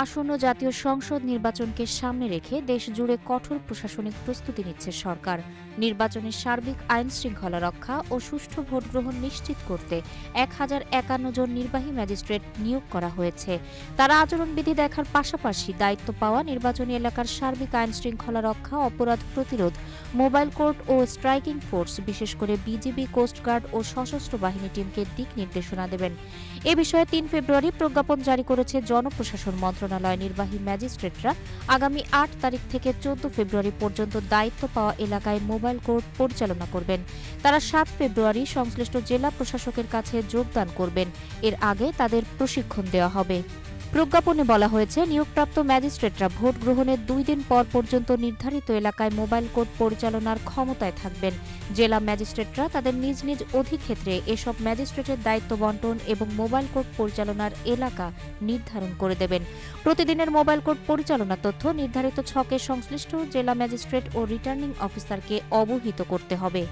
আসন্ন জাতীয় সংসদ নির্বাচনকে সামনে রেখে দেশ জুড়ে কঠোর প্রশাসনিক প্রস্তুতি নিচ্ছে সরকার। নির্বাচনের সার্বিক আইন শৃঙ্খলা রক্ষা ও সুষ্ঠু ভোট গ্রহণ নিশ্চিত করতে 1051 জন নির্বাহী ম্যাজিস্ট্রেট নিয়োগ করা হয়েছে। তারা আচরণবিধি দেখার পাশাপাশি দায়িত্ব পাওয়া নির্বাচনী এলাকার সার্বিক আইন শৃঙ্খলা রক্ষা, অপরাধ প্রতিরোধ, মোবাইল কোর্ট ও স্ট্রাইকিং ফোর্স, বিশেষ করে বিজিবি, কোস্টগার্ড ও সশস্ত্র বাহিনী টিমকে দিক নির্দেশনা দেবেন। এ বিষয়ে 3 ফেব্রুয়ারি প্রজ্ঞাপন জারি করেছে জনপ্রশাসন মন্ত্রণালয়। নির্বাহী ম্যাজিস্ট্রেটরা আগামী 8 তারিখ থেকে 14 ফেব্রুয়ারি পর্যন্ত দায়িত্ব পাওয়া এলাকায় মোবাইল কোর্ট পরিচালনা করবেন। তারা 7 ফেব্রুয়ারি সংশ্লিষ্ট জেলা প্রশাসকের কাছে যোগদান করবেন। এর আগে তাদের প্রশিক্ষণ দেওয়া হবে। প্রজ্ঞাপনে বলা হয়েছে, নিয়োগপ্রাপ্ত ম্যাজিস্ট্রেটরা ভোট গ্রহণের 2 দিন পর পর্যন্ত নির্ধারিত এলাকায় মোবাইল কোর্ট পরিচালনার ক্ষমতায় থাকবেন। জেলা ম্যাজিস্ট্রেটরা তাদের নিজ নিজ অধিক্ষেত্রে এসব ম্যাজিস্ট্রেটের দায়িত্ব বন্টন এবং মোবাইল কোর্ট পরিচালনার এলাকা নির্ধারণ করে দেবেন। প্রতিদিনের মোবাইল কোর্ট পরিচালনার তথ্য নির্ধারিত ছকে সংশ্লিষ্ট জেলা ম্যাজিস্ট্রেট ও রিটার্নিং অফিসারকে অবহিত করতে হবে।